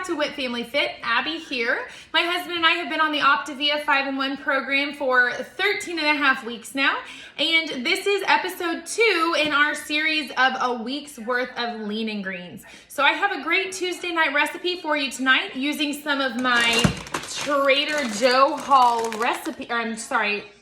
back to WIT Family Fit. Abby here. My husband and I have been on the Optavia 5-in-1 program for 13 and a half weeks now. And this is episode 2 in our series of a week's worth of lean and greens. So I have a great Tuesday night recipe for you tonight using some of my Trader Joe haul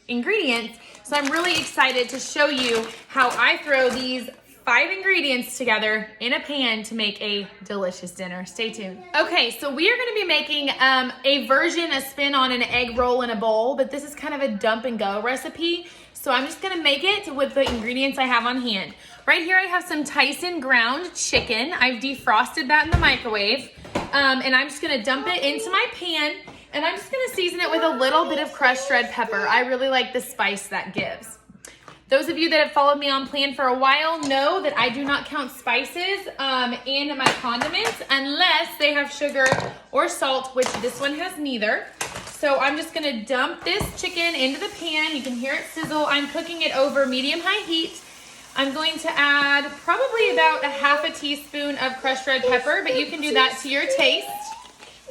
ingredients. So I'm really excited to show you how I throw these 5 ingredients together in a pan to make a delicious dinner. Stay tuned. Okay, so we are gonna be making a spin on an egg roll in a bowl, but this is kind of a dump and go recipe. So I'm just gonna make it with the ingredients I have on hand. Right here I have some Tyson ground chicken. I've defrosted that in the microwave. And I'm just gonna dump it into my pan, and I'm just gonna season it with a little bit of crushed red pepper. I really like the spice that gives. Those of you that have followed me on plan for a while know that I do not count spices in my condiments unless they have sugar or salt, which this one has neither. So I'm just gonna dump this chicken into the pan. You can hear it sizzle. I'm cooking it over medium-high heat. I'm going to add probably about a half a teaspoon of crushed red pepper, but you can do that to your taste.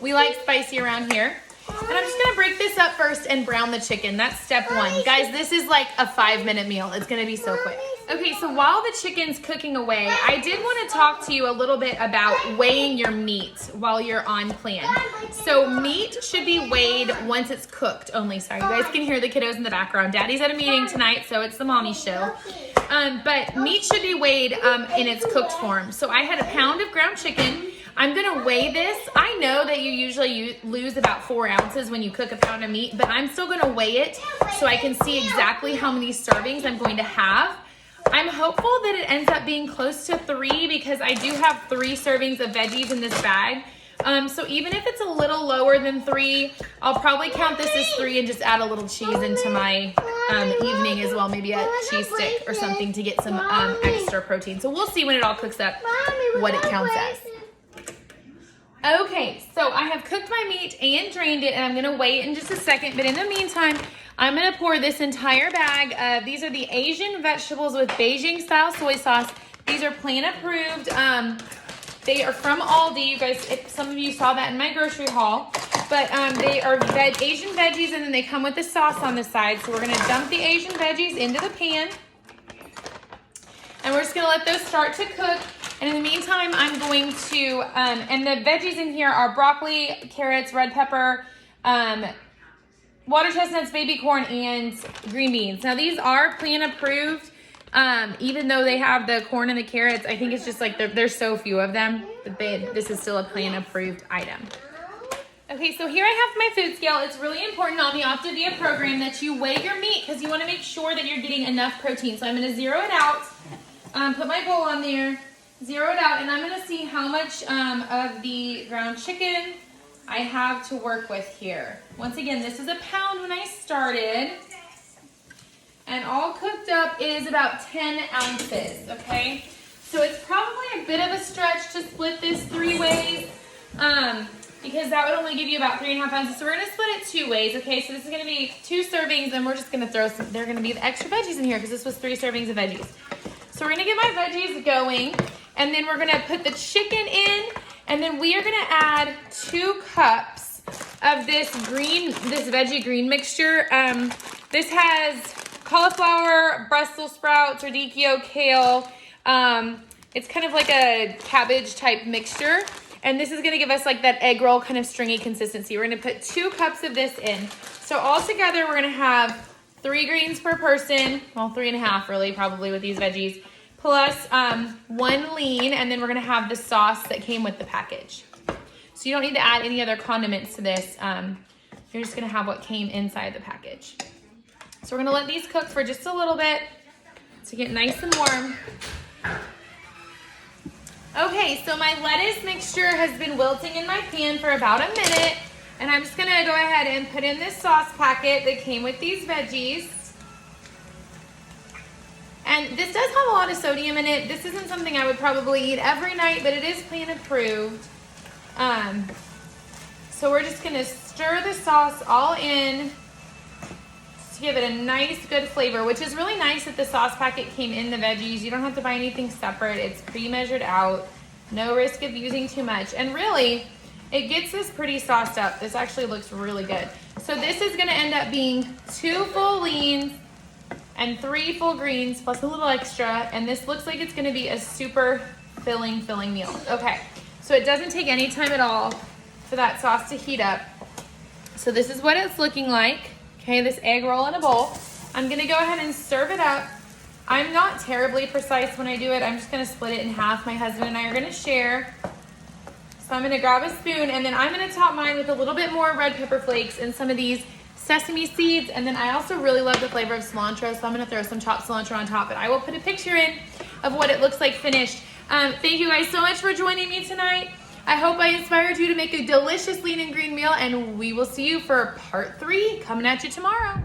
We like spicy around here. And I'm just gonna break this up first and brown the chicken. That's step 1. Guys, this is like a 5-minute meal. It's gonna be so quick. Okay, so while the chicken's cooking away, I did wanna talk to you a little bit about weighing your meat while you're on plan. So meat should be weighed once it's cooked only. Sorry, you guys can hear the kiddos in the background. Daddy's at a meeting tonight, so it's the mommy show. But meat should be weighed in its cooked form. So I had a pound of ground chicken. I'm gonna weigh this. I know that you usually lose about 4 ounces when you cook a pound of meat, but I'm still gonna weigh it so I can see exactly how many servings I'm going to have. I'm hopeful that it ends up being close to 3 because I do have 3 servings of veggies in this bag. So even if it's a little lower than 3, I'll probably count this as 3 and just add a little cheese into my evening as well, maybe a cheese stick or something to get some extra protein. So we'll see when it all cooks up what it counts as. Okay, so I have cooked my meat and drained it, and I'm gonna weigh it in just a second, but in the meantime, I'm gonna pour this entire bag of, these are the Asian vegetables with Beijing style soy sauce. These are plan approved. They are from Aldi. You guys, some of you saw that in my grocery haul, but they are Asian veggies, and then they come with the sauce on the side. So we're gonna dump the Asian veggies into the pan, and we're just gonna let those start to cook. And in the meantime, I'm going to, and the veggies in here are broccoli, carrots, red pepper, water chestnuts, baby corn, and green beans. Now these are plan approved, even though they have the corn and the carrots. I think it's just like there's so few of them, but this is still a plan approved item. Okay, so here I have my food scale. It's really important on the Optavia program that you weigh your meat because you want to make sure that you're getting enough protein. So I'm going to zero it out, put my bowl on there, zero it out, and I'm gonna see how much of the ground chicken I have to work with here. Once again, this is a pound when I started, and all cooked up is about 10 ounces, okay? So it's probably a bit of a stretch to split this 3 ways, because that would only give you about 3.5 ounces. So we're gonna split it 2 ways, okay? So this is gonna be 2 servings, and we're just gonna throw some, they're gonna be the extra veggies in here, because this was 3 servings of veggies. So we're gonna get my veggies going, and then we're gonna put the chicken in, and then we are gonna add 2 cups of this veggie green mixture. This has cauliflower, Brussels sprouts, radicchio, kale. It's kind of like a cabbage type mixture, and this is gonna give us like that egg roll kind of stringy consistency. We're gonna put 2 cups of this in. So all together, we're gonna have 3 greens per person, well, 3.5 really, probably with these veggies, plus 1 lean, and then we're gonna have the sauce that came with the package. So you don't need to add any other condiments to this. You're just gonna have what came inside the package. So we're gonna let these cook for just a little bit to get nice and warm. Okay, so my lettuce mixture has been wilting in my pan for about a minute, and I'm just gonna go ahead and put in this sauce packet that came with these veggies. And this does have a lot of sodium in it. This isn't something I would probably eat every night, but it is plan approved. So we're just gonna stir the sauce all in to give it a nice, good flavor, which is really nice that the sauce packet came in the veggies. You don't have to buy anything separate. It's pre-measured out. No risk of using too much. And really, it gets this pretty sauced up. This actually looks really good. So this is gonna end up being 2 full leans and 3 full greens plus a little extra. And this looks like it's gonna be a super filling meal. Okay, so it doesn't take any time at all for that sauce to heat up. So this is what it's looking like. Okay, this egg roll in a bowl. I'm gonna go ahead and serve it up. I'm not terribly precise when I do it. I'm just gonna split it in half. My husband and I are gonna share. So I'm gonna grab a spoon and then I'm gonna top mine with a little bit more red pepper flakes and some of these sesame seeds. And then I also really love the flavor of cilantro, so I'm gonna throw some chopped cilantro on top. But I will put a picture in of what it looks like finished. Thank you guys so much for joining me tonight. I hope I inspired you to make a delicious lean and green meal, and we will see you for part 3 coming at you tomorrow.